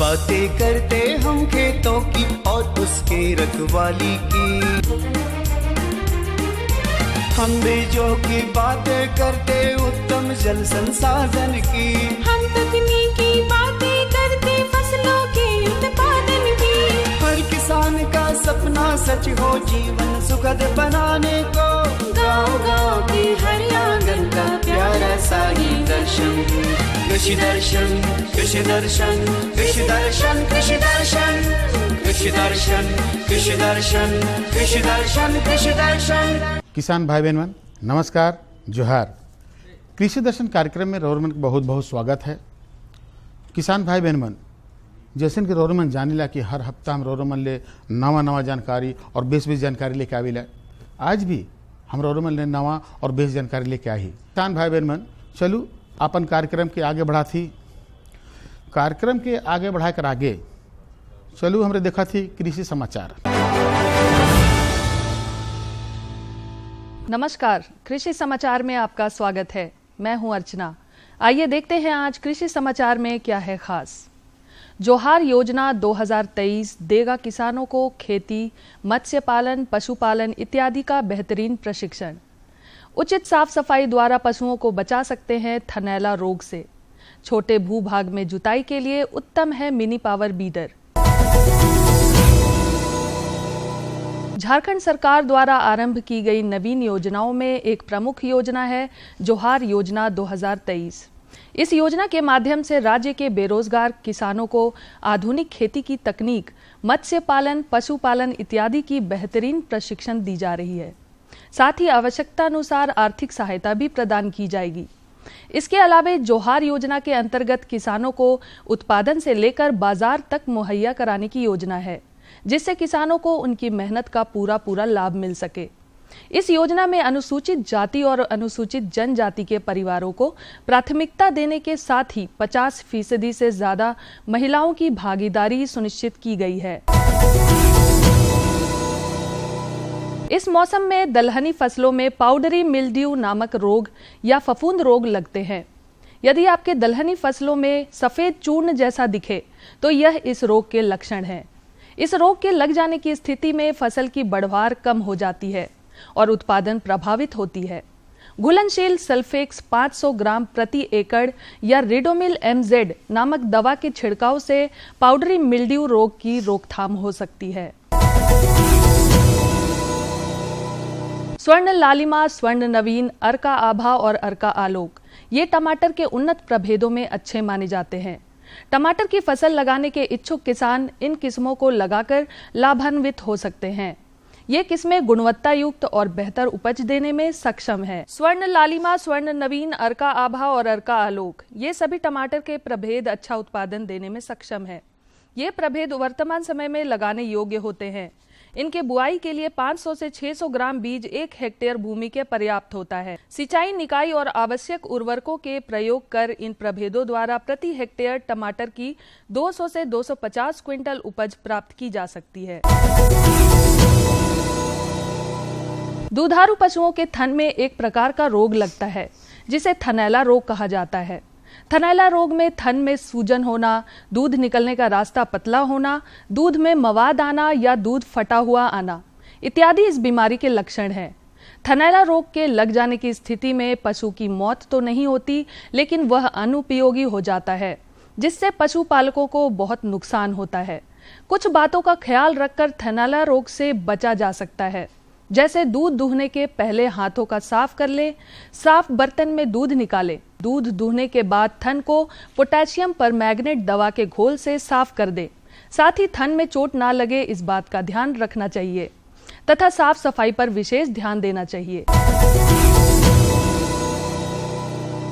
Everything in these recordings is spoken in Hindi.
बातें करते हम खेतों की और उसके रखवाली की। हम बीजों की बातें करते उत्तम जल संसाधन की। हम तकनीकी बातें करते फसलों के उत्पादन की। हर किसान का सपना सच हो जीवन सुखद बनाने को। गाँव-गाँव के हर आंगन का प्यारा सा ही दर्शन। कृषि दर्शन, कृषि दर्शन, कृषि दर्शन, कृषि दर्शन, कृषि दर्शन, कृषि दर्शन, कृषि दर्शन, कृषि दर्शन। किसान भाई बहन नमस्कार, जोहार। कृषि दर्शन कार्यक्रम में रोरमन का बहुत बहुत स्वागत है। किसान भाई बहन जैसे कि रोरमन जानिला कि हर हफ्ता हम रोरमन ले नवा जानकारी और बेस जानकारी लेके आविला। आज भी हम रोरमन ले नवा और बेस जानकारी लेके आई। किसान भाई बहन चलू अपन कार्यक्रम के आगे बढ़ा थी। कार्यक्रम के आगे बढ़ा कर आगे चलू हमरे देखा थी कृषि समाचार। नमस्कार, कृषि समाचार में आपका स्वागत है। मैं हूं अर्चना। आइए देखते हैं आज कृषि समाचार में क्या है खास। जोहार योजना 2023 देगा किसानों को खेती, मत्स्य पालन, पशुपालन इत्यादि का बेहतरीन प्रशिक्षण। उचित साफ सफाई द्वारा पशुओं को बचा सकते हैं थनैला रोग से। छोटे भूभाग में जुताई के लिए उत्तम है मिनी पावर बीडर। झारखंड सरकार द्वारा आरंभ की गई नवीन योजनाओं में एक प्रमुख योजना है जोहार योजना 2023। इस योजना के माध्यम से राज्य के बेरोजगार किसानों को आधुनिक खेती की तकनीक, मत्स्य पालन, पशुपालन इत्यादि की बेहतरीन प्रशिक्षण दी जा रही है। साथ ही आवश्यकता अनुसार आर्थिक सहायता भी प्रदान की जाएगी। इसके अलावा जोहार योजना के अंतर्गत किसानों को उत्पादन से लेकर बाजार तक मुहैया कराने की योजना है, जिससे किसानों को उनकी मेहनत का पूरा लाभ मिल सके। इस योजना में अनुसूचित जाति और अनुसूचित जनजाति के परिवारों को प्राथमिकता देने के साथ ही 50% से ज्यादा महिलाओं की भागीदारी सुनिश्चित की गई है। इस मौसम में दलहनी फसलों में पाउडरी मिल्ड्यू नामक रोग या फफूंद रोग लगते हैं। यदि आपके दलहनी फसलों में सफेद चूर्ण जैसा दिखे तो यह इस रोग के लक्षण हैं। इस रोग के लग जाने की स्थिति में फसल की बढ़वार कम हो जाती है और उत्पादन प्रभावित होती है। घुलनशील सल्फेक्स 500 ग्राम प्रति एकड़ या रिडोमिल MZ नामक दवा के छिड़काव से पाउडरी मिल्ड्यू रोग की रोकथाम हो सकती है। स्वर्ण लालिमा, स्वर्ण नवीन, अर्का आभा और अर्का आलोक ये टमाटर के उन्नत प्रभेदों में अच्छे माने जाते हैं। टमाटर की फसल लगाने के इच्छुक किसान इन किस्मों को लगाकर लाभान्वित हो सकते हैं। ये किस्में गुणवत्ता युक्त और बेहतर उपज देने में सक्षम है। स्वर्ण लालिमा, स्वर्ण नवीन, अर्का आभा और अर्का आलोक ये सभी टमाटर के प्रभेद अच्छा उत्पादन देने में सक्षम है। ये प्रभेद वर्तमान समय में लगाने योग्य होते हैं। इनके बुआई के लिए 500 से 600 ग्राम बीज 1 हेक्टेयर भूमि के पर्याप्त होता है। सिंचाई, निकाई और आवश्यक उर्वरकों के प्रयोग कर इन प्रभेदों द्वारा प्रति हेक्टेयर टमाटर की 200 से 250 क्विंटल उपज प्राप्त की जा सकती है। दुधारू पशुओं के थन में एक प्रकार का रोग लगता है जिसे थनैला रोग कहा जाता है। थनैला रोग में थन में सूजन होना, दूध निकलने का रास्ता पतला होना, दूध में मवाद आना या दूध फटा हुआ आना इत्यादि इस बीमारी के लक्षण हैं। थनैला रोग के लग जाने की स्थिति में पशु की मौत तो नहीं होती, लेकिन वह अनुपयोगी हो जाता है, जिससे पशुपालकों को बहुत नुकसान होता है। कुछ बातों का ख्याल रखकर थनैला रोग से बचा जा सकता है, जैसे दूध दूहने के पहले हाथों का साफ कर ले, साफ बर्तन में दूध निकाले, दूध दूहने के बाद थन को पोटेशियम परमैंगनेट दवा के घोल से साफ कर दे। साथ ही थन में चोट ना लगे इस बात का ध्यान रखना चाहिए तथा साफ सफाई पर विशेष ध्यान देना चाहिए।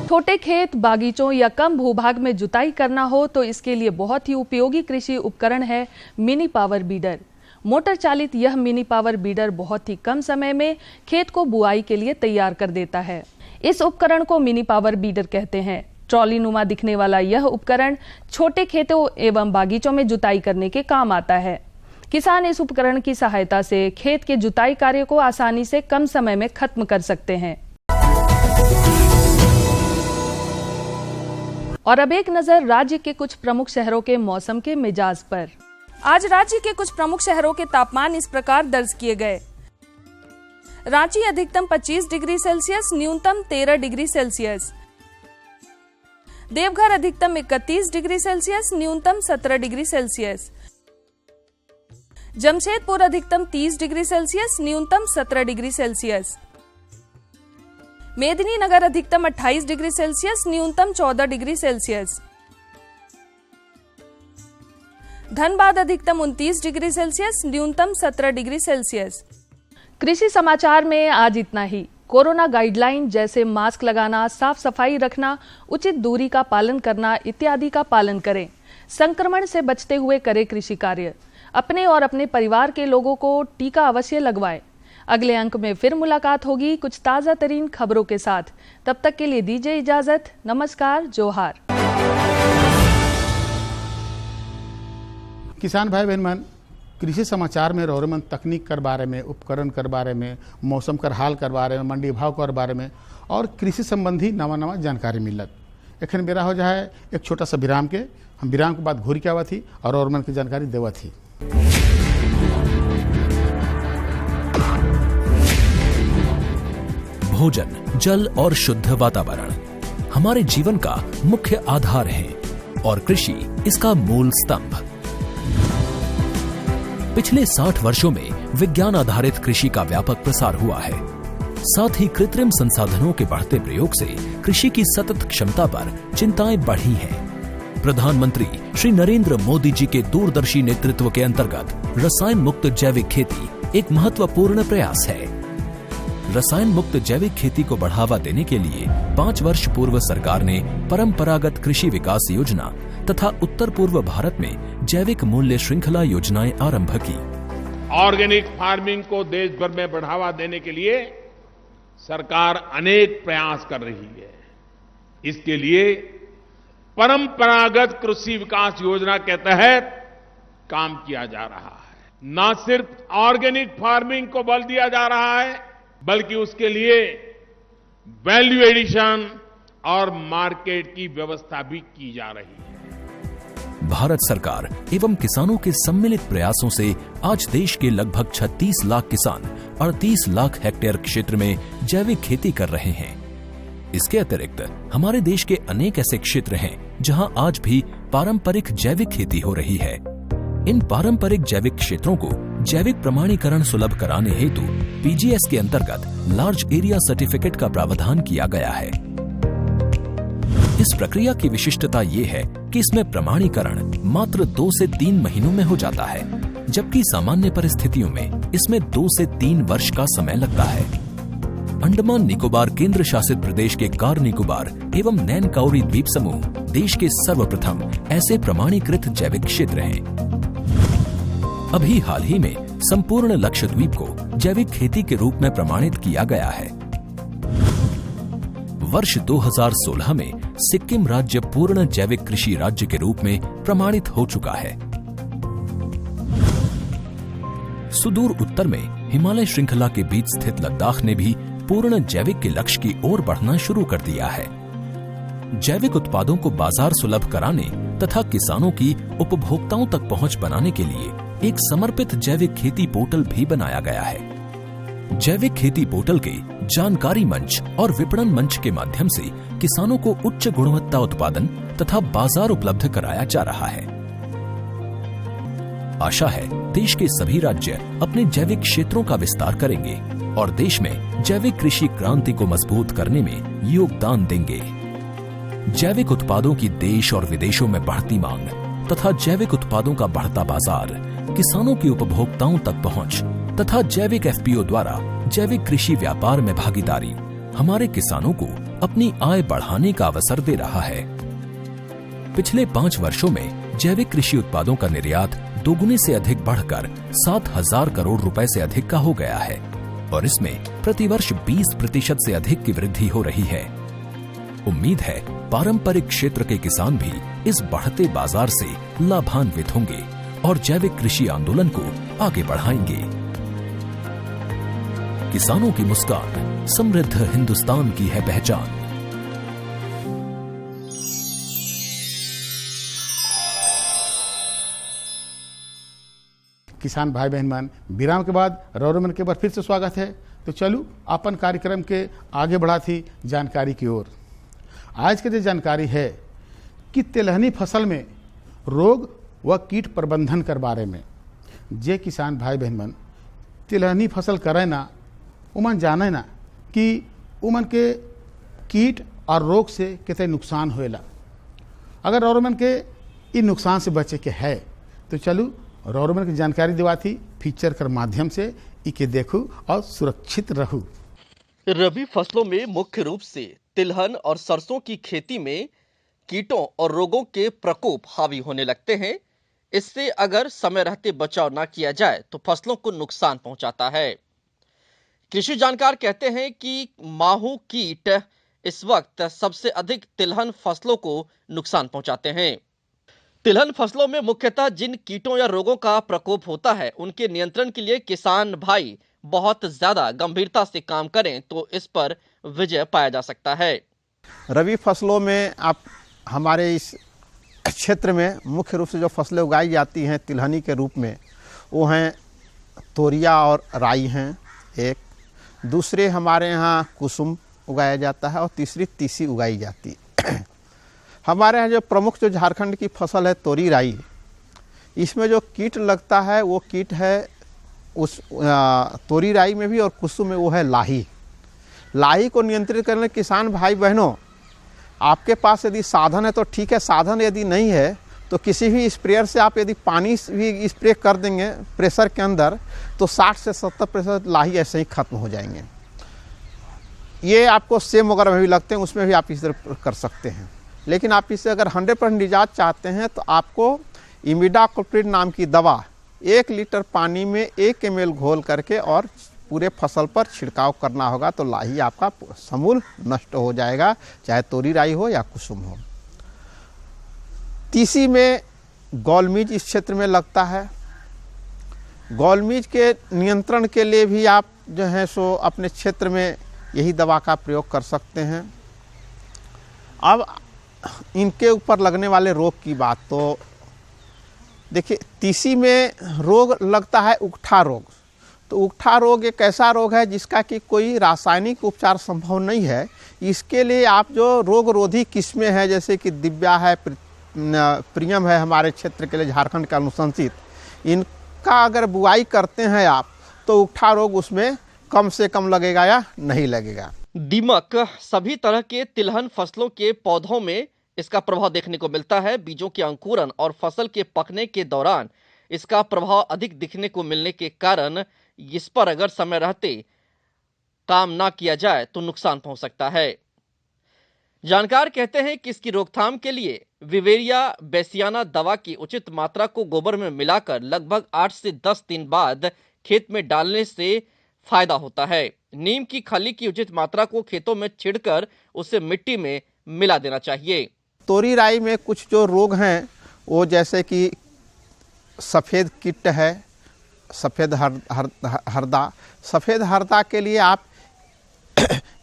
छोटे खेत, बागीचों या कम भूभाग में जुताई करना हो तो इसके लिए बहुत ही उपयोगी कृषि उपकरण है मिनी पावर बीडर। मोटर चालित यह मिनी पावर बीडर बहुत ही कम समय में खेत को बुआई के लिए तैयार कर देता है। इस उपकरण को मिनी पावर बीडर कहते हैं। ट्रॉली नुमा दिखने वाला यह उपकरण छोटे खेतों एवं बागीचों में जुताई करने के काम आता है। किसान इस उपकरण की सहायता से खेत के जुताई कार्य को आसानी से कम समय में खत्म कर सकते हैं। और अब एक नजर राज्य के कुछ प्रमुख शहरों के मौसम के मिजाज पर। आज राज्य के कुछ प्रमुख शहरों के तापमान इस प्रकार दर्ज किए गए। रांची अधिकतम 25 डिग्री सेल्सियस, न्यूनतम 13 डिग्री सेल्सियस। देवघर अधिकतम 31 डिग्री सेल्सियस, न्यूनतम 17 डिग्री सेल्सियस। जमशेदपुर अधिकतम 30 डिग्री सेल्सियस, न्यूनतम 17 डिग्री सेल्सियस। मेदिनीनगर अधिकतम 28 डिग्री सेल्सियस, न्यूनतम 14 डिग्री सेल्सियस। धनबाद अधिकतम 29 डिग्री सेल्सियस, न्यूनतम 17 डिग्री सेल्सियस। कृषि समाचार में आज इतना ही। कोरोना गाइडलाइन जैसे मास्क लगाना, साफ सफाई रखना, उचित दूरी का पालन करना इत्यादि का पालन करें। संक्रमण से बचते हुए करें कृषि कार्य। अपने और अपने परिवार के लोगों को टीका अवश्य लगवाएं। अगले अंक में फिर मुलाकात होगी कुछ ताजा तरीन खबरों के साथ। तब तक के लिए दीजिए इजाजत। नमस्कार, जोहार। किसान भाई बहन मन, कृषि समाचार में रोरमन तकनीक कर बारे में, उपकरण कर बारे में, मौसम कर हाल कर बारे में, मंडी भाव कर बारे में और कृषि संबंधी नवा जानकारी मिलत। एखन बेरा हो जाए एक छोटा सा विराम के। हम विराम के बाद घूरी के आवा थी और रोरमन की जानकारी देवा थी। भोजन, जल और शुद्ध वातावरण हमारे जीवन का मुख्य आधार है और कृषि इसका मूल स्तंभ। पिछले 60 वर्षों में विज्ञान आधारित कृषि का व्यापक प्रसार हुआ है। साथ ही कृत्रिम संसाधनों के बढ़ते प्रयोग से कृषि की सतत क्षमता पर चिंताएं बढ़ी हैं। प्रधानमंत्री श्री नरेंद्र मोदी जी के दूरदर्शी नेतृत्व के अंतर्गत रसायन मुक्त जैविक खेती एक महत्वपूर्ण प्रयास है। रसायन मुक्त जैविक खेती को बढ़ावा देने के लिए 5 वर्ष पूर्व सरकार ने परंपरागत कृषि विकास योजना तथा उत्तर पूर्व भारत में जैविक मूल्य श्रृंखला योजनाएं आरंभ की। ऑर्गेनिक फार्मिंग को देश भर में बढ़ावा देने के लिए सरकार अनेक प्रयास कर रही है। इसके लिए परंपरागत कृषि विकास योजना के तहत काम किया जा रहा है। न सिर्फ ऑर्गेनिक फार्मिंग को बल दिया जा रहा है, बल्कि उसके लिए वैल्यू एडिशन और मार्केट की व्यवस्था भी की जा रही है। भारत सरकार एवं किसानों के सम्मिलित प्रयासों से आज देश के लगभग 36 लाख किसान 38 लाख हेक्टेयर क्षेत्र में जैविक खेती कर रहे हैं। इसके अतिरिक्त हमारे देश के अनेक ऐसे क्षेत्र हैं जहां आज भी पारंपरिक जैविक खेती हो रही है। इन पारंपरिक जैविक क्षेत्रों को जैविक प्रमाणीकरण सुलभ कराने हेतु पीजीएस के अंतर्गत लार्ज एरिया सर्टिफिकेट का प्रावधान किया गया है। इस प्रक्रिया की विशिष्टता ये है कि इसमें प्रमाणीकरण मात्र 2 से 3 महीनों में हो जाता है, जबकि सामान्य परिस्थितियों में इसमें 2 से 3 वर्ष का समय लगता है। अंडमान निकोबार केंद्र शासित प्रदेश के कार निकोबार एवं नैन काउरी द्वीप समूह देश के सर्वप्रथम ऐसे प्रमाणीकृत जैविक क्षेत्र हैं। अभी हाल ही में संपूर्ण लक्षद्वीप को जैविक खेती के रूप में प्रमाणित किया गया है। वर्ष 2016 में सिक्किम राज्य पूर्ण जैविक कृषि राज्य के रूप में प्रमाणित हो चुका है। सुदूर उत्तर में हिमालय श्रृंखला के बीच स्थित लद्दाख ने भी पूर्ण जैविक के लक्ष्य की ओर बढ़ना शुरू कर दिया है। जैविक उत्पादों को बाजार सुलभ कराने तथा किसानों की उपभोक्ताओं तक पहुंच बनाने के लिए एक समर्पित जैविक खेती पोर्टल भी बनाया गया है। जैविक खेती पोर्टल के जानकारी मंच और विपणन मंच के माध्यम से किसानों को उच्च गुणवत्ता उत्पादन तथा बाजार उपलब्ध कराया जा रहा है। आशा है देश के सभी राज्य अपने जैविक क्षेत्रों का विस्तार करेंगे और देश में जैविक कृषि क्रांति को मजबूत करने में योगदान देंगे। जैविक उत्पादों की देश और विदेशों में बढ़ती मांग तथा जैविक उत्पादों का बढ़ता बाजार, किसानों की उपभोक्ताओं तक पहुंच तथा जैविक एफपीओ द्वारा जैविक कृषि व्यापार में भागीदारी हमारे किसानों को अपनी आय बढ़ाने का अवसर दे रहा है। पिछले 5 वर्षों में जैविक कृषि उत्पादों का निर्यात दोगुने से अधिक बढ़कर 7,000 करोड़ रुपए से अधिक का हो गया है और इसमें प्रतिवर्ष 20% से अधिक की वृद्धि हो रही है। उम्मीद है पारंपरिक क्षेत्र के किसान भी इस बढ़ते बाजार से लाभान्वित होंगे और जैविक कृषि आंदोलन को आगे बढ़ाएंगे। किसानों की मुस्कान समृद्ध हिंदुस्तान की है पहचान। किसान भाई बहन मन, विराम के बाद रौरमन के बार फिर से स्वागत है। तो चलू अपन कार्यक्रम के आगे बढ़ा थी जानकारी की ओर। आज के जो जानकारी है कि तिलहनी फसल में रोग व कीट प्रबंधन कर बारे में। जे किसान भाई बहन मन तिलहनी फसल करे ना, उमन जाने ना कि उमन के कीट और रोग से कितने नुकसान होएला। अगर रौरमन के इन नुकसान से बचे के है तो चलू रौरमन की जानकारी दिवाती फीचर कर माध्यम से इके देखू और सुरक्षित रहू। रबी फसलों में मुख्य रूप से तिलहन और सरसों की खेती में कीटों और रोगों के प्रकोप हावी होने लगते हैं। इससे अगर समय रहते बचाव ना किया जाए तो फसलों को नुकसान पहुंचाता है। कृषि जानकार कहते हैं कि माहू कीट इस वक्त सबसे अधिक तिलहन फसलों को नुकसान पहुंचाते हैं। तिलहन फसलों में मुख्यतः जिन कीटों या रोगों का प्रकोप होता है उनके नियंत्रण के लिए किसान भाई बहुत ज्यादा गंभीरता से काम करें तो इस पर विजय पाया जा सकता है। रबी फसलों में आप हमारे इस क्षेत्र में मुख्य रूप से जो फसलें उगाई जाती हैं तिलहनी के रूप में, वो हैं तोरिया और राई हैं एक, दूसरे हमारे यहाँ कुसुम उगाया जाता है और तीसरी तीसी उगाई जाती है। हमारे यहाँ जो प्रमुख जो झारखंड की फसल है तोरी राई, इसमें जो कीट लगता है वो कीट है उस तोरी राई में भी और कुसुम में, वो है लाही। लाही को नियंत्रित करने किसान भाई बहनों, आपके पास यदि साधन है तो ठीक है, साधन यदि नहीं है तो किसी भी स्प्रेयर से आप यदि पानी भी स्प्रे कर देंगे प्रेशर के अंदर तो 60 से 70% लाही ऐसे ही खत्म हो जाएंगे। ये आपको सेम वगैरह में भी लगते हैं, उसमें भी आप इस तरह कर सकते हैं। लेकिन आप इससे अगर 100% निजात चाहते हैं तो आपको इमिडाक्लोप्रिड नाम की दवा 1 लीटर पानी में 1 ml घोल करके और पूरे फसल पर छिड़काव करना होगा, तो लाही आपका समूल नष्ट हो जाएगा, चाहे तोरी राई हो या कुसुम हो। तीसी में गौलमीज इस क्षेत्र में लगता है। गौलमीज के नियंत्रण के लिए भी आप जो है सो अपने क्षेत्र में यही दवा का प्रयोग कर सकते हैं। अब इनके ऊपर लगने वाले रोग की बात, तो देखिए तीसी में रोग लगता है उकठा रोग। तो उकठा रोग एक ऐसा रोग है जिसका कि कोई रासायनिक उपचार संभव नहीं है। इसके लिए आप जो रोग रोधी किस्में हैं जैसे कि दिव्या है, प्रियम है, हमारे क्षेत्र के लिए झारखंड का अनुशंसित, इनका अगर बुआई करते हैं आप तो उकठा रोग उसमें कम से कम लगेगा या नहीं लगेगा। दीमक सभी तरह के तिलहन फसलों के पौधों में इसका प्रभाव देखने को मिलता है। बीजों के अंकुरन और फसल के पकने के दौरान इसका प्रभाव अधिक दिखने को मिलने के कारण इस पर अगर समय रहते काम ना किया जाए तो नुकसान पहुंच सकता है। जानकार कहते हैं कि इसकी रोकथाम के लिए विवेरिया बेसियाना दवा की उचित मात्रा को गोबर में मिलाकर लगभग 8 से 10 दिन बाद खेत में डालने से फायदा होता है। नीम की खली की उचित मात्रा को खेतों में छिड़कर उसे मिट्टी में मिला देना चाहिए। तोरी राई में कुछ जो रोग हैं वो जैसे कि सफ़ेद कीट है, सफ़ेद हरदा। सफ़ेद हरदा के लिए आप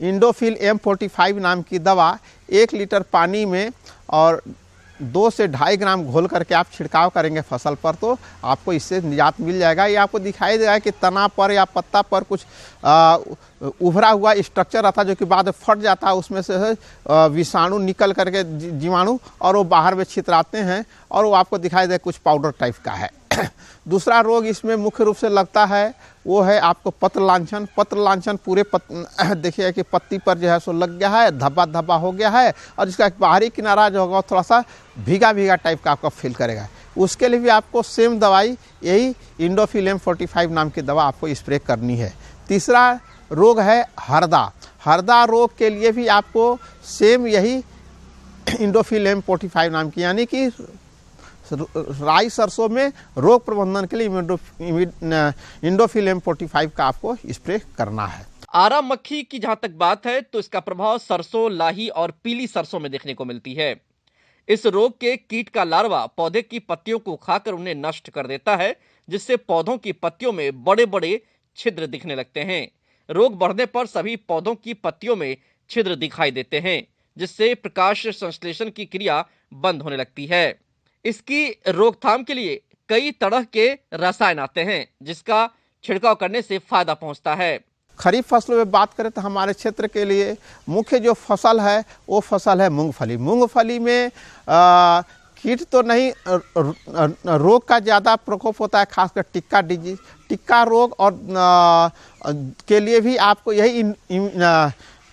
इंडोफिल M45 नाम की दवा 1 लीटर पानी में और 2 से 2.5 ग्राम घोल करके आप छिड़काव करेंगे फसल पर, तो आपको इससे निजात मिल जाएगा। ये आपको दिखाई देगा कि तना पर या पत्ता पर कुछ उभरा हुआ स्ट्रक्चर रहता है जो कि बाद में फट जाता है, उसमें से विषाणु निकल करके जीवाणु और वो बाहर में छितराते हैं और वो आपको दिखाई दे कुछ पाउडर टाइप का है। दूसरा रोग इसमें मुख्य रूप से लगता है वो है आपको पत्र लांछन। पत्र लांछन पूरे देखिए कि पत्ती पर जो है सो लग गया है, धब्बा धब्बा हो गया है और इसका बाहरी किनारा जो होगा थोड़ा सा भीगा भीगा टाइप का आपका फील करेगा। उसके लिए भी आपको सेम दवाई यही इंडोफिल M45 नाम की दवा आपको स्प्रे करनी है। तीसरा रोग है हरदा। हरदा रोग के लिए भी आपको सेम यही इंडोफिल M45 नाम की, यानी कि राई सरसों में रोग प्रबंधन के लिए इंडोफिल M45 का आपको स्प्रे करना है। आरा मक्खी की जहां तक बात है तो इसका प्रभाव सरसों, लाही और पीली सरसों में देखने को मिलती है। इस रोग के कीट का लार्वा पौधे की पत्तियों को खाकर उन्हें नष्ट कर देता है, जिससे पौधों की पत्तियों में बड़े बड़े छिद्र दिखने लगते हैं। रोग बढ़ने पर सभी पौधों की पत्तियों में छिद्र दिखाई देते हैं, जिससे प्रकाश संश्लेषण की क्रिया बंद होने लगती है। इसकी रोकथाम के लिए कई तरह के रसायन आते हैं जिसका छिड़काव करने से फायदा पहुंचता है। खरीफ फसलों में बात करें तो हमारे क्षेत्र के लिए मुख्य जो फसल है वो फसल है मूंगफली। मूंगफली में कीट तो नहीं, रोग का ज़्यादा प्रकोप होता है, खासकर टिक्का डिजीज, टिक्का रोग और के लिए भी आपको यही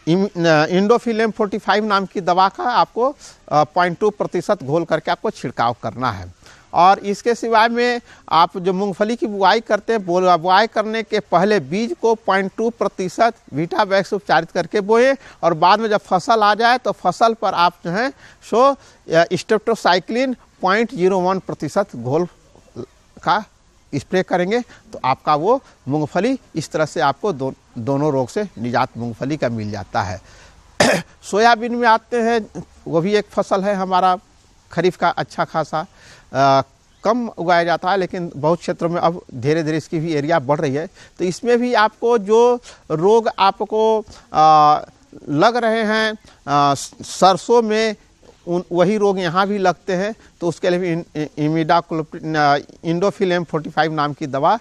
इंडोफिलेम 45 नाम की दवा का आपको 0.2% घोल करके आपको छिड़काव करना है। और इसके सिवाय में आप जो मूंगफली की बुआई करते हैं, बुआई करने के पहले बीज को 0.2% वीटावैक्स उपचारित करके बोएं और बाद में जब फसल आ जाए तो फसल पर आप जो है सो स्टेप्टोसाइक्लिन 0.01% घोल का स्प्रे करेंगे तो आपका वो मूंगफली इस तरह से आपको दोनों रोग से निजात मूंगफली का मिल जाता है। सोयाबीन में आते हैं, वो भी एक फसल है हमारा खरीफ का अच्छा खासा, कम उगाया जाता है लेकिन बहुत क्षेत्रों में अब धीरे धीरे इसकी भी एरिया बढ़ रही है। तो इसमें भी आपको जो रोग आपको लग रहे हैं सरसों में वही रोग यहाँ भी लगते हैं, तो उसके लिए इमिडाक्लोप्रिड इंडोफिलेम 45 नाम की दवा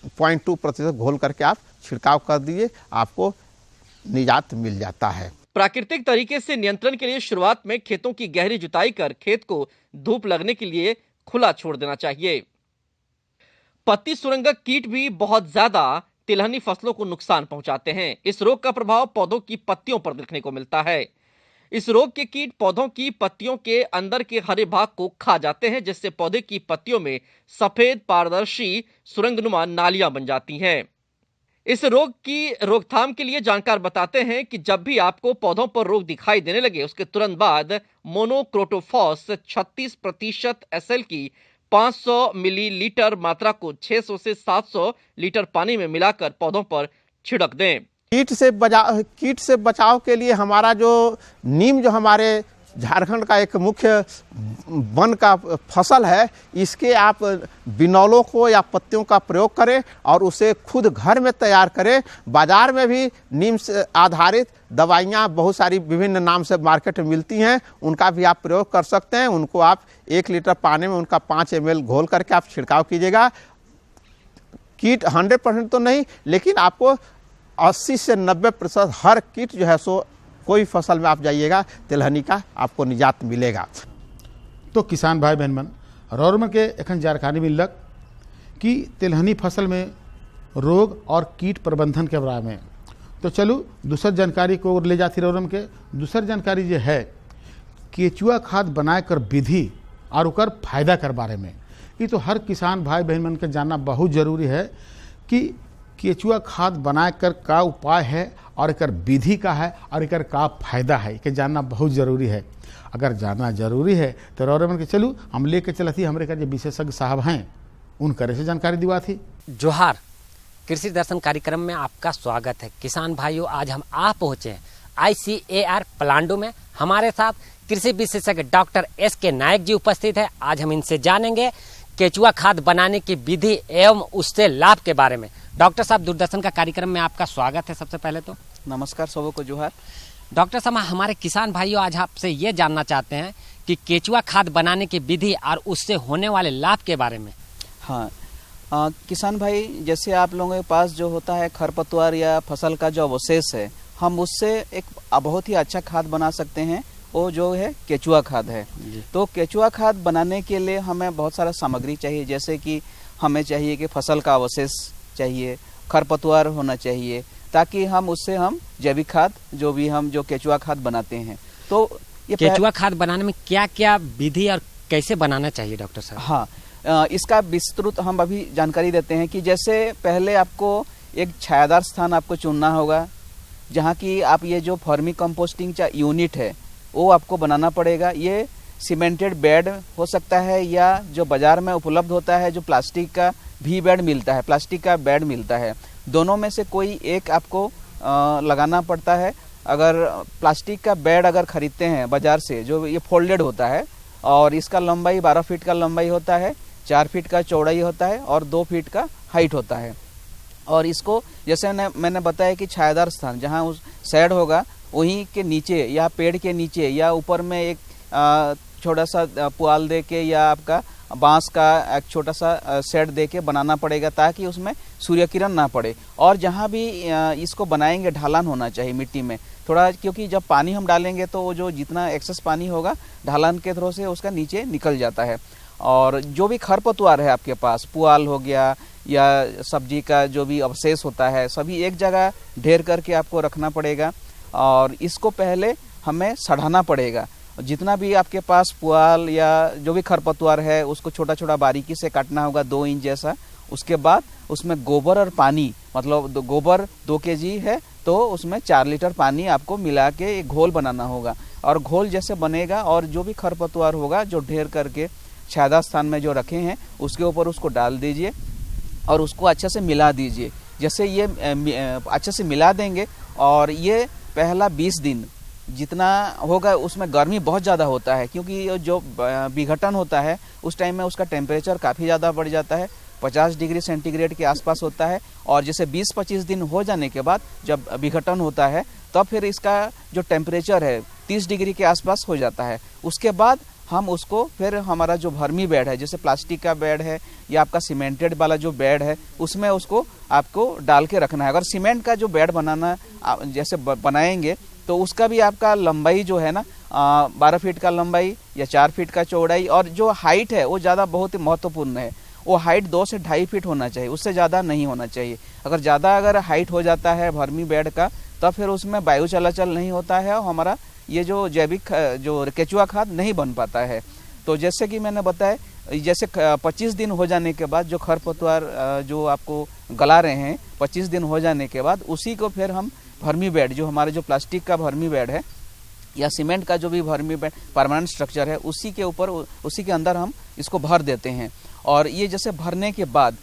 0.2% घोल करके आप छिड़काव कर दीजिए, आपको निजात मिल जाता है। प्राकृतिक तरीके से नियंत्रण के लिए शुरुआत में खेतों की गहरी जुताई कर खेत को धूप लगने के लिए खुला छोड़ देना चाहिए। पत्ती सुरंगक कीट भी बहुत ज्यादा तिलहनी फसलों को नुकसान पहुंचाते हैं। इस रोग का प्रभाव पौधों की पत्तियों पर देखने को मिलता है। इस रोग के कीट पौधों की पत्तियों के अंदर के हरे भाग को खा जाते हैं, जिससे पौधे की पत्तियों में सफेद पारदर्शी सुरंगनुमा नालियां बन जाती हैं। इस रोग की रोकथाम के लिए जानकार बताते हैं कि जब भी आपको पौधों पर रोग दिखाई देने लगे उसके तुरंत बाद मोनोक्रोटोफॉस 36% SL की 500 मिलीलीटर मात्रा को 600 से 700 लीटर पानी में मिलाकर पौधों पर छिड़क दें। कीट से बचाव के लिए हमारा जो नीम, जो हमारे झारखंड का एक मुख्य वन का फसल है, इसके आप बिनौलों को या पत्तियों का प्रयोग करें और उसे खुद घर में तैयार करें। बाजार में भी नीम से आधारित दवाइयाँ बहुत सारी विभिन्न नाम से मार्केट में मिलती हैं, उनका भी आप प्रयोग कर सकते हैं। उनको आप 1 लीटर पानी में उनका 5 ml घोल करके आप छिड़काव कीजिएगा। कीट 100% तो नहीं, लेकिन आपको 80 से 90% हर कीट जो है सो कोई फसल में आप जाइएगा तिलहनी का आपको निजात मिलेगा। तो किसान भाई बहन मन रौरमन के एखन जानकारी मिलक कि तिलहनी फसल में रोग और कीट प्रबंधन के बारे में। तो चलू दूसर जानकारी को ले जाती रौरम के। दूसर जानकारी जो है केचुआ खाद बनाए कर विधि और उकर फायदा कर बारे में। ये तो हर किसान भाई बहन मन के जानना बहुत जरूरी है कि केचुआ खाद बनाए कर का उपाय है और एक विधि का है और एक का फायदा है, कि जानना बहुत ज़रूरी है। अगर जानना जरूरी है तो रौरमन के चलू हम लेके चलती हमारे का जो विशेषज्ञ साहब हैं उनकरे से जानकारी दिवा थी। जोहार, कृषि दर्शन कार्यक्रम में आपका स्वागत है। किसान भाइयों, आज हम आ पहुंचे हैं ICAR पलांडू में। हमारे साथ कृषि विशेषज्ञ डॉक्टर SK नायक जी उपस्थित है। आज हम इनसे जानेंगे केचुआ खाद बनाने की विधि एवं उससे लाभ के बारे में। डॉक्टर साहब, दूरदर्शन का कार्यक्रम में आपका स्वागत है। सबसे पहले तो नमस्कार सबों को जोहार। डॉक्टर साहब, हमारे किसान भाइयों आज आपसे ये जानना चाहते हैं कि केचुआ खाद बनाने की विधि और उससे होने वाले लाभ के बारे में। हाँ, किसान भाई, जैसे आप लोगों के पास जो होता है खरपतवार या फसल का जो अवशेष है, हम उससे एक बहुत ही अच्छा खाद बना सकते हैं। वो जो है केचुआ खाद है। तो केचुआ खाद बनाने के लिए हमें बहुत सारा सामग्री चाहिए, जैसे कि हमें चाहिए कि फसल का अवशेष चाहिए, खरपतवार होना चाहिए, ताकि हम उससे हम जैविक खाद जो केचुआ खाद बनाते हैं। तो ये केचुआ खाद बनाने में क्या क्या विधि और कैसे बनाना चाहिए डॉक्टर साहब? हाँ, इसका विस्तृत हम अभी जानकारी देते हैं कि जैसे पहले आपको एक छायादार स्थान आपको चुनना होगा, जहाँ की आप ये जो फर्मी कंपोस्टिंग यूनिट है वो आपको बनाना पड़ेगा। ये सीमेंटेड बेड हो सकता है या जो बाजार में उपलब्ध होता है जो प्लास्टिक का भी बेड मिलता है, प्लास्टिक का बेड मिलता है, दोनों में से कोई एक आपको लगाना पड़ता है। अगर प्लास्टिक का बेड अगर खरीदते हैं बाजार से, जो ये फोल्डेड होता है और इसका लंबाई 12 फीट का लंबाई होता है, 4 फीट का चौड़ाई होता है और 2 फीट का हाइट होता है। और इसको जैसे मैंने बताया कि छायादार स्थान जहाँ उस शेड होगा वहीं के नीचे या पेड़ के नीचे या ऊपर में एक छोटा सा पुआल दे के या आपका बांस का एक छोटा सा शेड दे के बनाना पड़ेगा ताकि उसमें सूर्य किरण ना पड़े। और जहाँ भी इसको बनाएंगे ढालन होना चाहिए मिट्टी में थोड़ा, क्योंकि जब पानी हम डालेंगे तो वो जो जितना एक्सेस पानी होगा ढालन के थ्रू से उसका नीचे निकल जाता है। और जो भी खरपतवार है आपके पास, पुआल हो गया या सब्जी का जो भी अवशेष होता है, सभी एक जगह ढेर करके आपको रखना पड़ेगा। और इसको पहले हमें सड़ाना पड़ेगा। जितना भी आपके पास पुआल या जो भी खरपतवार है उसको छोटा छोटा बारीकी से काटना होगा 2 इंच जैसा। उसके बाद उसमें गोबर और पानी, मतलब गोबर 2 kg है तो उसमें 4 लीटर पानी आपको मिला के एक घोल बनाना होगा। और घोल जैसे बनेगा और जो भी खरपतवार होगा जो ढेर करके छायादार स्थान में जो रखे हैं उसके ऊपर उसको डाल दीजिए और उसको अच्छे से मिला दीजिए। जैसे ये अच्छे से मिला देंगे और ये पहला 20 दिन जितना होगा उसमें गर्मी बहुत ज़्यादा होता है, क्योंकि जो विघटन होता है उस टाइम में उसका टेम्परेचर काफ़ी ज़्यादा बढ़ जाता है, 50 डिग्री सेंटीग्रेड के आसपास होता है। और जैसे 20-25 दिन हो जाने के बाद जब विघटन होता है तब फिर इसका जो टेम्परेचर है 30 डिग्री के आसपास हो जाता है। उसके बाद हम उसको फिर हमारा जो भर्मी बेड है, जैसे प्लास्टिक का बेड है या आपका सीमेंटेड वाला जो बेड है, उसमें उसको आपको डाल के रखना है। अगर सीमेंट का जो बेड बनाना जैसे बनाएंगे तो उसका भी आपका लंबाई जो है ना 12 फीट का लंबाई या 4 फीट का चौड़ाई, और जो हाइट है वो ज़्यादा बहुत ही महत्वपूर्ण है। वो हाइट 2 से 2.5 फीट होना चाहिए, उससे ज़्यादा नहीं होना चाहिए। अगर ज़्यादा अगर हाइट हो जाता है भर्मी बेड का तब फिर उसमें वायु चलाचल नहीं होता है और हमारा ये जो जैविक जो केचुआ खाद नहीं बन पाता है। तो जैसे कि मैंने बताया, जैसे 25 दिन हो जाने के बाद जो खरपतवार जो आपको गला रहे हैं, 25 दिन हो जाने के बाद उसी को फिर हम भर्मी बेड, जो हमारे जो प्लास्टिक का भर्मी बेड है या सीमेंट का जो भी भर्मी बेड परमानेंट स्ट्रक्चर है, उसी के ऊपर उसी के अंदर हम इसको भर देते हैं। और ये जैसे भरने के बाद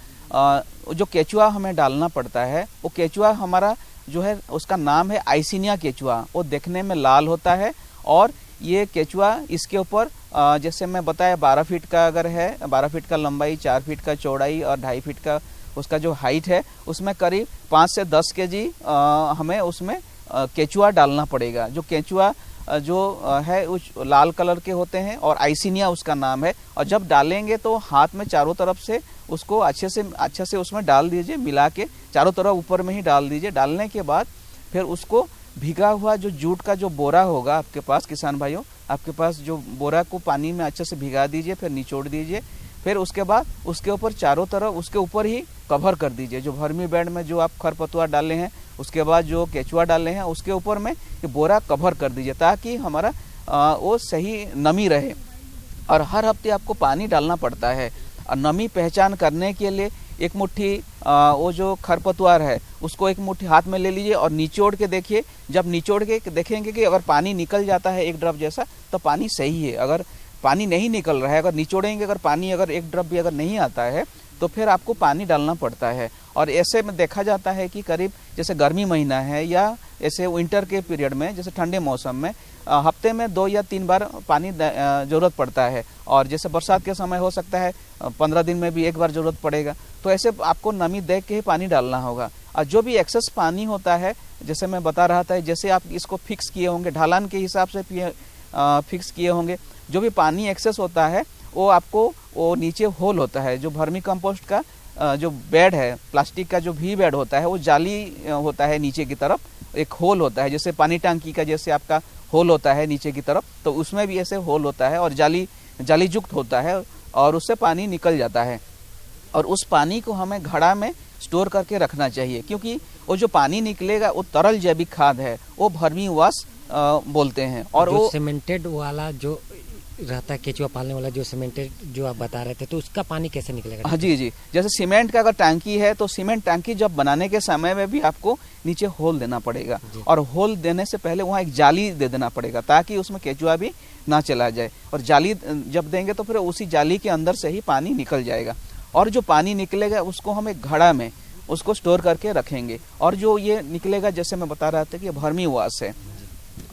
जो केचुआ हमें डालना पड़ता है, वो केचुआ हमारा जो है उसका नाम है आइसिनिया केचुआ। वो देखने में लाल होता है और ये केचुआ इसके ऊपर जैसे मैं बताया 12 फीट का अगर है, 12 फीट का लंबाई, 4 फीट का चौड़ाई और 2.5 फीट का उसका जो हाइट है, उसमें करीब 5 से 10 kg हमें उसमें केचुआ डालना पड़ेगा। जो केचुआ जो है उस लाल कलर के होते हैं और आइसिनिया उसका नाम है। और जब डालेंगे तो हाथ में चारों तरफ से उसको अच्छे से उसमें डाल दीजिए, मिला के चारों तरफ ऊपर में ही डाल दीजिए। डालने के बाद फिर उसको भीगा हुआ जो जूट का जो बोरा होगा आपके पास, किसान भाइयों, आपके पास जो बोरा को पानी में अच्छे से भिगा दीजिए, फिर निचोड़ दीजिए। फिर उसके बाद उसके ऊपर चारों तरफ उसके ऊपर ही कवर कर दीजिए। जो भर्मी बेड में जो आप खरपतवार डाले हैं, उसके बाद जो केचुआ डाले हैं, उसके ऊपर में ये बोरा कवर कर दीजिए ताकि हमारा वो सही नमी रहे। और हर हफ्ते आपको पानी डालना पड़ता है। और नमी पहचान करने के लिए एक मुट्ठी वो जो खरपतवार है उसको एक मुट्ठी हाथ में ले लीजिए और निचोड़ के देखिए। जब निचोड़ के देखेंगे कि अगर पानी निकल जाता है एक ड्रॉप जैसा तो पानी सही है। अगर पानी नहीं निकल रहा है, अगर निचोड़ेंगे, अगर पानी अगर एक ड्रॉप भी अगर नहीं आता है तो फिर आपको पानी डालना पड़ता है। और ऐसे में देखा जाता है कि करीब जैसे गर्मी महीना है या ऐसे विंटर के पीरियड में, जैसे ठंडे मौसम में हफ्ते में 2 या 3 बार पानी ज़रूरत पड़ता है। और जैसे बरसात के समय हो सकता है 15 दिन में भी 1 बार ज़रूरत पड़ेगा। तो ऐसे आपको नमी देख के ही पानी डालना होगा। और जो भी एक्सेस पानी होता है, जैसे मैं बता रहा था, जैसे आप इसको फिक्स किए होंगे ढालान के हिसाब से फिक्स किए होंगे, जो भी पानी एक्सेस होता है वो आपको वो नीचे होल होता है। जो वर्मी कंपोस्ट का जो बेड है, प्लास्टिक का जो भी बेड होता है, वो जाली होता है नीचे की तरफ, एक होल होता है, जैसे पानी टंकी का जैसे आपका होल होता है नीचे की तरफ, तो उसमें भी ऐसे होल होता है और जाली युक्त होता है और उससे पानी निकल जाता है। और उस पानी को हमें घड़ा में स्टोर करके रखना चाहिए, क्योंकि वो जो पानी निकलेगा वो तरल जैविक खाद है, वो भर्मी वाश बोलते हैं। और वो सीमेंटेड वाला जो रहता है केचुआ पालने वाला, जो सीमेंटेड जो आप बता रहे थे, तो उसका पानी कैसे निकलेगा? हाँ जी, जैसे सीमेंट का अगर टंकी है तो सीमेंट टंकी जब बनाने के समय में भी आपको नीचे होल देना पड़ेगा। और होल देने से पहले वहाँ एक जाली दे देना पड़ेगा ताकि उसमें केचुआ भी ना चला जाए। और जाली जब देंगे तो फिर उसी जाली के अंदर से ही पानी निकल जाएगा। और जो पानी निकलेगा उसको हम एक घड़ा में उसको स्टोर करके रखेंगे। और जो ये निकलेगा, जैसे मैं बता रहा था कि भर्मी वाश है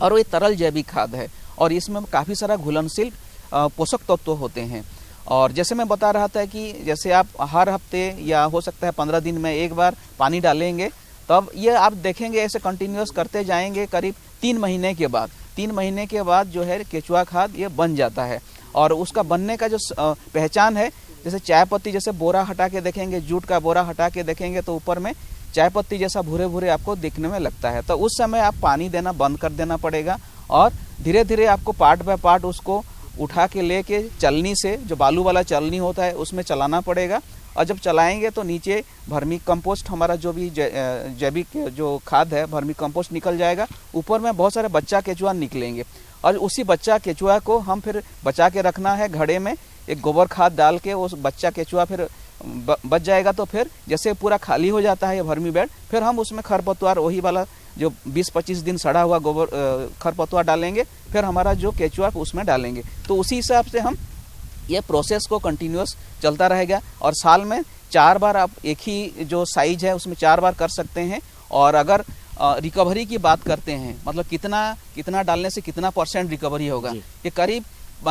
और ये तरल जैविक खाद है और इसमें काफ़ी सारा घुलनशील पोषक तत्व होते हैं। और जैसे मैं बता रहा था कि जैसे आप हर हफ्ते या हो सकता है 15 दिन में 1 बार पानी डालेंगे, तब ये आप देखेंगे ऐसे कंटिन्यूस करते जाएंगे, करीब 3 महीने के बाद 3 महीने के बाद जो है केचुआ खाद ये बन जाता है। और उसका बनने का जो पहचान है, जैसे चाय पत्ती जैसे बोरा हटा के देखेंगे, जूट का बोरा हटा के देखेंगे तो ऊपर में चाय पत्ती जैसा भूरे भूरे आपको दिखने में लगता है। तो उस समय आप पानी देना बंद कर देना पड़ेगा और धीरे धीरे आपको पार्ट बाय पार्ट उसको उठा के लेके चलनी से, जो बालू वाला चलनी होता है उसमें चलाना पड़ेगा। और जब चलाएंगे तो नीचे वर्मी कंपोस्ट, हमारा जो भी जैविक जो खाद है वर्मी कंपोस्ट निकल जाएगा। ऊपर में बहुत सारे बच्चा केचुआ निकलेंगे और उसी बच्चा केचुआ को हम फिर बचा के रखना है घड़े में। एक गोबर खाद डाल के उस बच्चा केचुआ फिर बच जाएगा। तो फिर जैसे पूरा खाली हो जाता है ये वर्मी बेड, फिर हम उसमें खरपतवार वही वाला जो 20-25 दिन सड़ा हुआ गोबर खरपतवार डालेंगे, फिर हमारा जो केचुआ उसमें डालेंगे। तो उसी हिसाब से हम ये प्रोसेस को कंटिन्यूअस चलता रहेगा। और साल में 4 बार आप एक ही जो साइज है उसमें 4 बार कर सकते हैं। और अगर रिकवरी की बात करते हैं, मतलब कितना डालने से कितना % रिकवरी होगा, ये करीब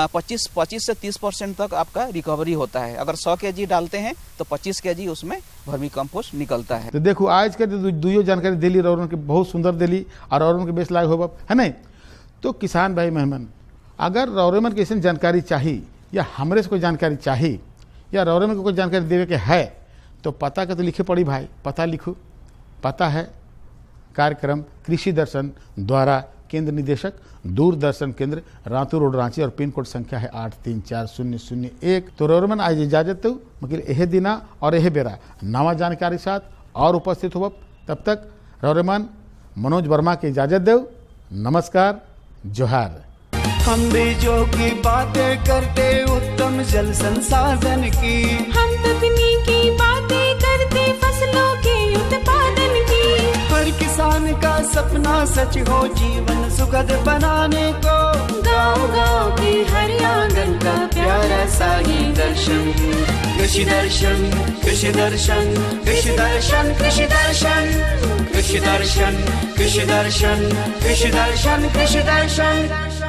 25 से 30% तक आपका रिकवरी होता है। अगर 100 kg डालते हैं तो 25 kg उसमें वर्मी कंपोस्ट निकलता है। तो देखो आज के दुइयो जानकारी दिली रौरन के बहुत सुंदर दिली और रौरन के बेस लायक होगा है नहीं। तो किसान भाई मेहमान, अगर रौरमन की ऐसी जानकारी चाहिए या हमरे से कोई जानकारी चाहिए या रौरमन को कोई जानकारी देवे के है तो पता के तो लिखे पड़ी भाई, पता लिखो। पता है कार्यक्रम कृषि दर्शन द्वारा केंद्र निदेशक दूरदर्शन केंद्र रातू रोड रांची और पिन कोड संख्या है 834001। तो रौरमन आज इजाजत दो मगर यह दिना और यह बेरा नवा जानकारी साथ और उपस्थित हो। तब तक रौरमन मनोज वर्मा की इजाजत दो। नमस्कार, जोहार। हम बीजों की बातें करते उत्तम जल संसाधन की, हम तकनीकी बातें करते फसलों के उत्पादन की। हर किसान का सपना सच हो जीवन सुखद बनाने को, गाँव-गाँव के हर आंगन का प्यारा सा ही दर्शन। कृषि दर्शन, कृषि दर्शन, कृषि दर्शन, कृषि दर्शन, कृषि दर्शन, कृषि दर्शन, कृषि दर्शन, कृषि दर्शन।